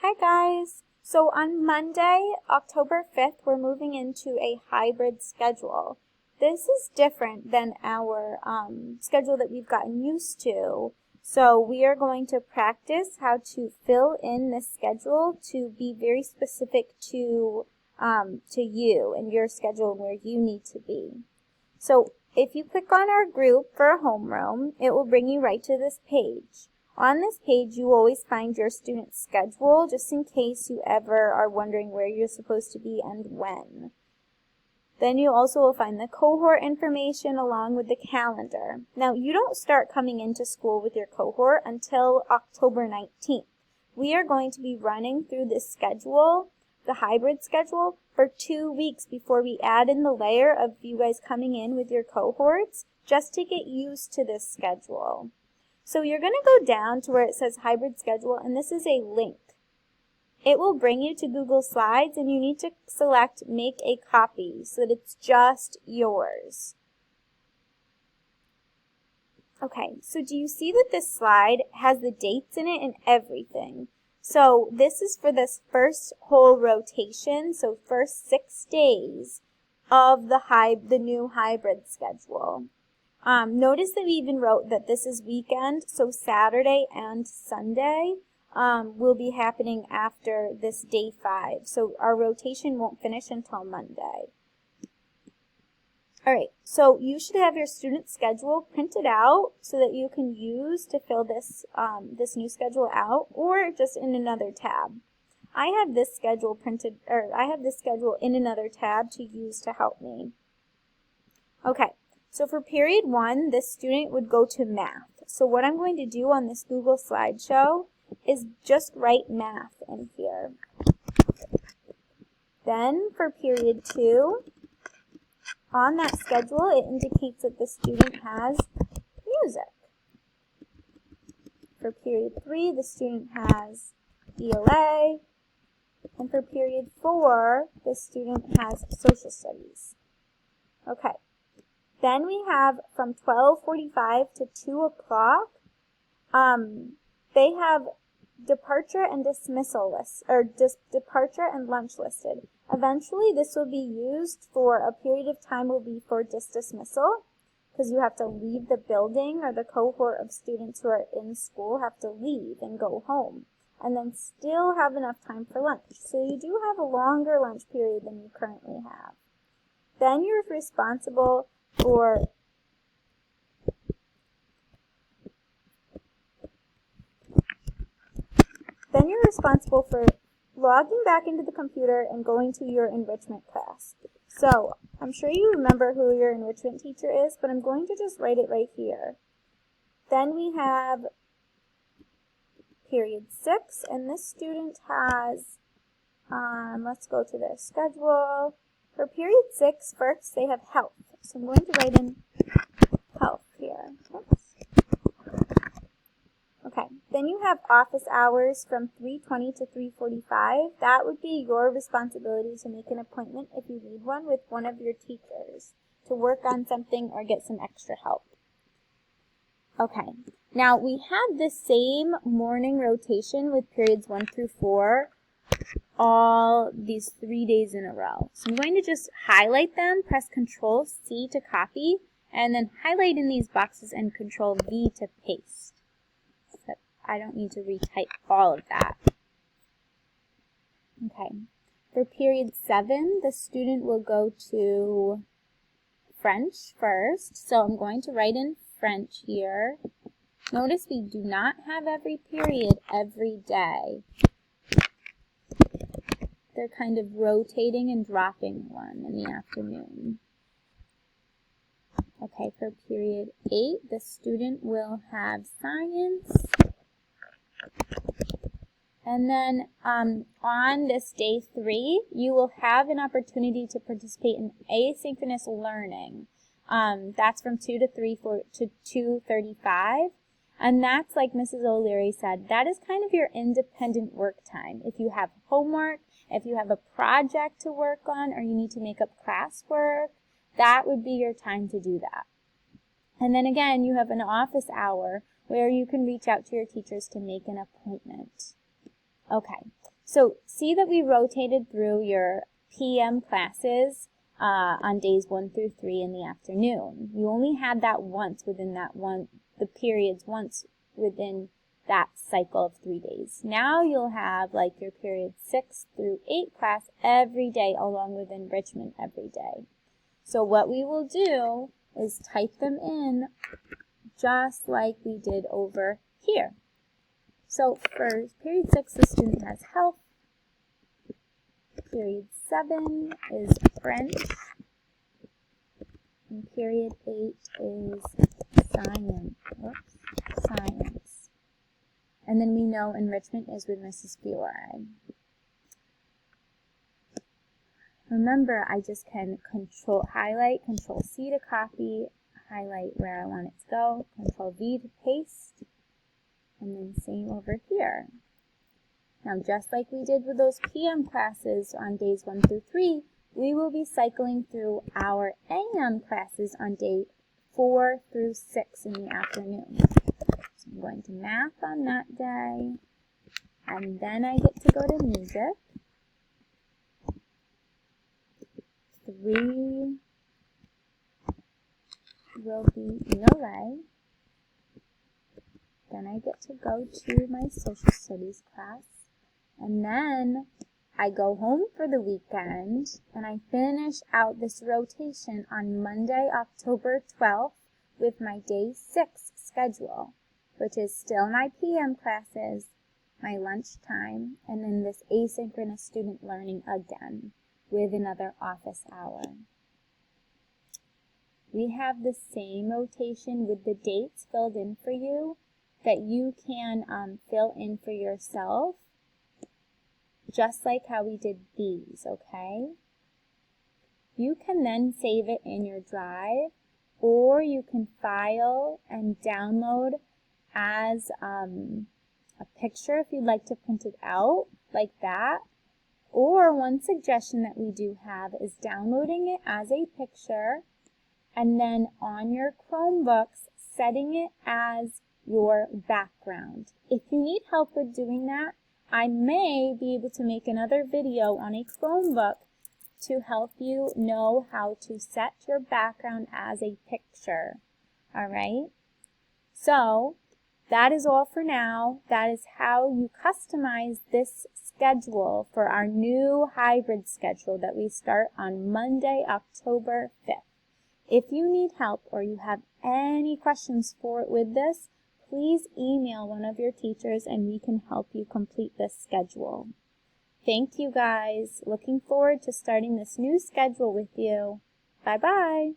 Hi guys! So on Monday, October 5th, we're moving into a hybrid schedule. This is different than our schedule that we've gotten used to. So we are going to practice how to fill in this schedule to be very specific to you and your schedule and where you need to be. So if you click on our group for a homeroom, it will bring you right to this page. On this page, you always find your student schedule, just in case you ever are wondering where you're supposed to be and when. Then you also will find the cohort information along with the calendar. Now, you don't start coming into school with your cohort until October 19th. We are going to be running through this schedule, the hybrid schedule, for 2 weeks before we add in the layer of you guys coming in with your cohorts, just to get used to this schedule. So you're going to go down to where it says hybrid schedule, and this is a link. It will bring you to Google Slides, and you need to select make a copy so that it's just yours. Okay, so do you see that this slide has the dates in it and everything? So this is for this first whole rotation, so first 6 days of the new hybrid schedule. Notice that we even wrote that this is weekend, so Saturday and Sunday will be happening after this day 5. So our rotation won't finish until Monday. Alright, so you should have your student schedule printed out so that you can use to fill this, this new schedule out, or just in another tab. I have this schedule printed, or I have this schedule in another tab to use to help me. Okay. So for period 1, this student would go to math. So what I'm going to do on this Google slideshow is just write math in here. Then for period 2, on that schedule, it indicates that the student has music. For period 3, the student has ELA. And for period 4, the student has social studies. Okay. Then we have from 12:45 to 2 o'clock, they have departure and dismissal lists, or departure and lunch listed. Eventually, this will be used for a period of time will be for dismissal, because you have to leave the building, or the cohort of students who are in school have to leave and go home, and then still have enough time for lunch. So you do have a longer lunch period than you currently have. Then you're responsible for logging back into the computer and going to your enrichment class. So I'm sure you remember who your enrichment teacher is, but I'm going to just write it right here. Then we have period 6, and this student has, let's go to their schedule. For period 6, first they have health. So I'm going to write in health here. Oops. Okay, then you have office hours from 3:20 to 3:45. That would be your responsibility to make an appointment if you need one with one of your teachers to work on something or get some extra help. Okay, now we have the same morning rotation with periods 1 through 4 all these 3 days in a row. So I'm going to just highlight them, press Control-C to copy, and then highlight in these boxes and Control-V to paste. So I don't need to retype all of that. Okay. For period 7, the student will go to French first. So I'm going to write in French here. Notice we do not have every period every day. They're kind of rotating and dropping one in the afternoon. Okay, for period 8, the student will have science. And then on this day 3, you will have an opportunity to participate in asynchronous learning. That's from 2 to 2:35. And that's, like Mrs. O'Leary said, that is kind of your independent work time. If you have homework, if you have a project to work on, or you need to make up classwork, that would be your time to do that. And then again, you have an office hour where you can reach out to your teachers to make an appointment. Okay, So see that we rotated through your PM classes on days 1 through 3 in the afternoon. You only had that once within the periods once within that cycle of 3 days. Now you'll have like your period 6 through 8 class every day along with enrichment every day. So what we will do is type them in just like we did over here. So for period 6, the student has health. Period 7 is French. And period 8 is science. Science. And then we know enrichment is with Mrs. Fiore. Remember, I just can highlight, Control C to copy, highlight where I want it to go, Control V to paste, and then same over here. Now, just like we did with those PM classes on days 1 through 3, we will be cycling through our AM classes on day 4 through 6 in the afternoon. So I'm going to math on that day, and then I get to go to music. 3 will be ELA. Then I get to go to my social studies class. And then I go home for the weekend and I finish out this rotation on Monday, October 12th with my day 6 schedule, which is still my PM classes, my lunchtime, and then this asynchronous student learning again with another office hour. We have the same rotation with the dates filled in for you that you can fill in for yourself, just like how we did these, okay? You can then save it in your drive, or you can file and download as a picture if you'd like to print it out like that. Or one suggestion that we do have is downloading it as a picture and then on your Chromebooks setting it as your background. If you need help with doing that, I may be able to make another video on a Chromebook to help you know how to set your background as a picture. Alright? So, that is all for now. That is how you customize this schedule for our new hybrid schedule that we start on Monday, October 5th. If you need help or you have any questions with this, please email one of your teachers and we can help you complete this schedule. Thank you guys. Looking forward to starting this new schedule with you. Bye-bye.